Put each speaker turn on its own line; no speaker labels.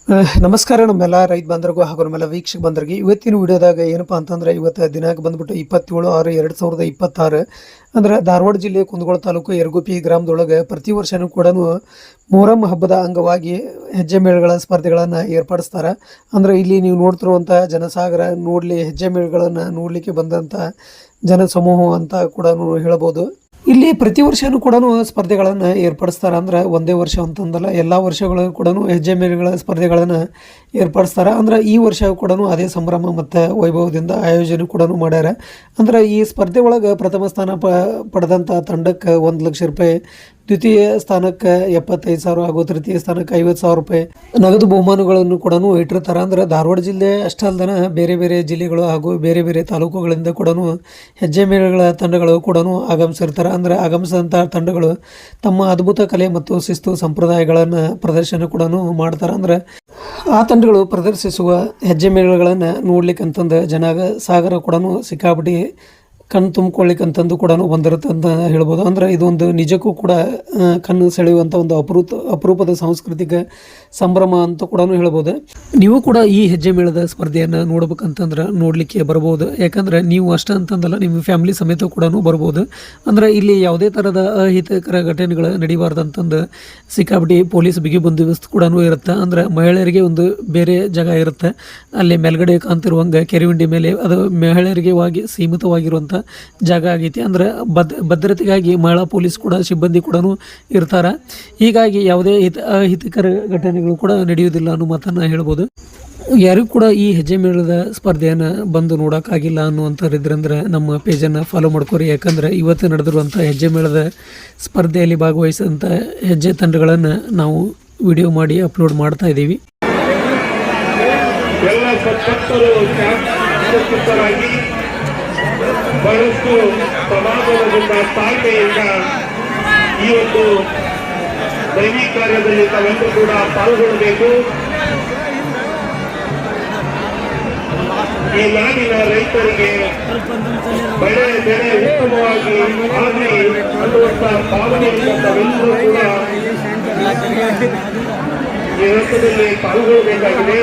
ನಮಸ್ಕಾರ ನಮ್ಮೆಲ್ಲ ರೈತ ಬಂಧುರಿಗೂ ಹಾಗೂ ನಮ್ಮೆಲ್ಲ ವೀಕ್ಷಕ ಬಂಧುರಿಗೆ ಇವತ್ತಿನ ವಿಡಿಯೋದಾಗ ಏನಪ್ಪಾ ಅಂತಂದ್ರೆ ಇವತ್ತು ದಿನಾಂಕ ಬಂದ್ಬಿಟ್ಟು 27/6/2026 ಅಂದ್ರೆ ಧಾರವಾಡ ಜಿಲ್ಲೆ ಕುಂದಗೋಳ ತಾಲೂಕು ಯರಗುಪ್ಪಿ ಗ್ರಾಮದೊಳಗೆ ಪ್ರತಿ ವರ್ಷನೂ ಕೂಡ ಮೊಹರಂ ಹಬ್ಬದ ಅಂಗವಾಗಿ ಹೆಜ್ಜೆ ಮೇಳಗಳ ಸ್ಪರ್ಧೆಗಳನ್ನು ಏರ್ಪಡಿಸ್ತಾರೆ. ಅಂದ್ರೆ ಇಲ್ಲಿ ನೀವು ನೋಡ್ತಿರುವಂಥ ಜನಸಾಗರ ನೋಡಲಿ ಹೆಜ್ಜೆ ಮೇಳಗಳನ್ನು ನೋಡಲಿಕ್ಕೆ ಬಂದಂಥ ಜನ ಸಮೂಹ ಅಂತ ಕೂಡ ಹೇಳ್ಬೋದು. ಇಲ್ಲಿ ಪ್ರತಿ ವರ್ಷನೂ ಕೂಡ ಸ್ಪರ್ಧೆಗಳನ್ನು ಏರ್ಪಡಿಸ್ತಾರೆ. ಅಂದ್ರೆ ಒಂದೇ ವರ್ಷ ಅಂತಂದಲ್ಲ, ಎಲ್ಲ ವರ್ಷಗಳು ಕೂಡ ಹೆಜ್ಜೆ ಮೇಳಗಳ ಸ್ಪರ್ಧೆಗಳನ್ನು ಏರ್ಪಡಿಸ್ತಾರೆ. ಅಂದ್ರೆ ಈ ವರ್ಷ ಕೂಡ ಅದೇ ಸಂಭ್ರಮ ಮತ್ತು ವೈಭವದಿಂದ ಆಯೋಜನೆ ಕೂಡ ಮಾಡ್ಯಾರ. ಅಂದ್ರೆ ಈ ಸ್ಪರ್ಧೆ ಒಳಗೆ ಪ್ರಥಮ ಸ್ಥಾನ ಪಡೆದಂಥ ತಂಡಕ್ಕೆ 1,00,000 ರೂಪಾಯಿ, ದ್ವಿತೀಯ ಸ್ಥಾನಕ್ಕೆ 75,000 ಹಾಗೂ ತೃತೀಯ ಸ್ಥಾನಕ್ಕೆ 50,000 ರೂಪಾಯಿ ನಗದು ಬಹುಮಾನಗಳನ್ನು ಕೂಡ ಇಟ್ಟಿರ್ತಾರೆ. ಅಂದ್ರೆ ಧಾರವಾಡ ಜಿಲ್ಲೆ ಅಷ್ಟೇ ಅಲ್ಲದೆ ಬೇರೆ ಬೇರೆ ಜಿಲ್ಲೆಗಳು ಹಾಗೂ ಬೇರೆ ಬೇರೆ ತಾಲೂಕುಗಳಿಂದ ಕೂಡ ಹೆಜ್ಜೆ ಮೇಳಗಳ ತಂಡಗಳು ಕೂಡ ಆಗಮಿಸಿರ್ತಾರೆ. ಅಂದರೆ ಆಗಮಿಸಿದಂಥ ತಂಡಗಳು ತಮ್ಮ ಅದ್ಭುತ ಕಲೆ ಮತ್ತು ಶಿಸ್ತು ಸಂಪ್ರದಾಯಗಳನ್ನು ಪ್ರದರ್ಶನ ಕೂಡ ಮಾಡ್ತಾರೆ. ಅಂದರೆ ಆ ತಂಡಗಳು ಪ್ರದರ್ಶಿಸುವ ಹೆಜ್ಜೆ ಮೇಳಗಳನ್ನು ನೋಡ್ಲಿಕ್ಕಂತಂದು ಸಾಗರ ಕೂಡ ಸಿಕ್ಕಾಪಟ್ಟಿ ಕಣ್ಣು ತುಂಬಿಕೊಳ್ಳಿಕ್ಕಂತಂದು ಕೂಡ ಬಂದಿರುತ್ತೆ ಅಂತ ಹೇಳ್ಬೋದು. ಅಂದರೆ ಇದೊಂದು ನಿಜಕ್ಕೂ ಕೂಡ ಕಣ್ಣು ಸೆಳೆಯುವಂಥ ಒಂದು ಅಪರೂಪದ ಸಾಂಸ್ಕೃತಿಕ ಸಂಭ್ರಮ ಅಂತ ಕೂಡ ಹೇಳ್ಬೋದು. ನೀವು ಕೂಡ ಈ ಹೆಜ್ಜೆ ಮೇಳದ ಸ್ಪರ್ಧೆಯನ್ನು ನೋಡ್ಬೇಕಂತಂದ್ರೆ ನೋಡಲಿಕ್ಕೆ ಬರ್ಬೋದು. ಯಾಕಂದರೆ ನೀವು ಅಷ್ಟೇ ಅಂತಂದಲ್ಲ, ನಿಮ್ಮ ಫ್ಯಾಮಿಲಿ ಸಮೇತ ಕೂಡ ಬರ್ಬೋದು. ಅಂದರೆ ಇಲ್ಲಿ ಯಾವುದೇ ಥರದ ಅಹಿತಕರ ಘಟನೆಗಳು ನಡೀಬಾರ್ದಂತಂದು ಸಿಕ್ಕಾಪಟ್ಟಿ ಪೊಲೀಸ್ ಬಿಗಿ ಬಂದೋಬಸ್ತ್ ಕೂಡ ಇರುತ್ತೆ. ಅಂದರೆ ಮಹಿಳೆಯರಿಗೆ ಒಂದು ಬೇರೆ ಜಾಗ ಇರುತ್ತೆ, ಅಲ್ಲಿ ಮೇಲ್ಗಡೆ ಕಾಣ್ತಿರುವಂಗೆ ಕೆರೆವಿಂಡಿ ಮೇಲೆ ಅದು ಮಹಿಳೆಯರಿಗೆ ಸೀಮಿತವಾಗಿರುವಂಥ ಜಾಗ ಆಗೈತಿ. ಅಂದ್ರೆ ಭದ್ರತೆಗಾಗಿ ಮಹಿಳಾ ಪೊಲೀಸ್ ಕೂಡ ಸಿಬ್ಬಂದಿ ಕೂಡ ಇರ್ತಾರೆ. ಹೀಗಾಗಿ ಯಾವುದೇ ಅಹಿತಕರ ಘಟನೆಗಳು ಕೂಡ ನಡೆಯುವುದಿಲ್ಲ ಅನ್ನೋ ಮಾತನ್ನು ಹೇಳ್ಬೋದು. ಯಾರಿಗೂ ಕೂಡ ಈ ಹೆಜ್ಜೆ ಮೇಳದ ಸ್ಪರ್ಧೆಯನ್ನು ಬಂದು ನೋಡೋಕ್ಕಾಗಿಲ್ಲ ಅನ್ನುವಂಥವ್ರಿದ್ರಂದ್ರೆ ನಮ್ಮ ಪೇಜನ್ನು ಫಾಲೋ ಮಾಡ್ಕೋರಿ. ಯಾಕಂದರೆ ಇವತ್ತು ನಡೆದಿರುವಂಥ ಹೆಜ್ಜೆ ಮೇಳದ ಸ್ಪರ್ಧೆಯಲ್ಲಿ ಭಾಗವಹಿಸಿದಂಥ ಹೆಜ್ಜೆ ತಂಡಗಳನ್ನು ನಾವು ವಿಡಿಯೋ ಮಾಡಿ ಅಪ್ಲೋಡ್ ಮಾಡ್ತಾ ಇದ್ದೀವಿ.
ಬಹಳಷ್ಟು ಸಮಾಧಾನದಿಂದ ತಾಳ್ಮೆಯಿಂದ ಈ ಒಂದು ದೈವಿ ಕಾರ್ಯದಲ್ಲಿ ತಾವೆಲ್ಲರೂ ಕೂಡ ಪಾಲ್ಗೊಳ್ಳಬೇಕು. ಈ ನಾಡಿನ ರೈತರಿಗೆ ಬೆಳೆ ಉತ್ತಮವಾಗಿ ಆಗಲಿ ಅನ್ನುವಂಥ ಭಾವನೆಯಿಂದ ತಾವೆಲ್ಲರೂ ಕೂಡ ಈ ರಥದಲ್ಲಿ ಪಾಲ್ಗೊಳ್ಳಬೇಕಾಗಿದೆ.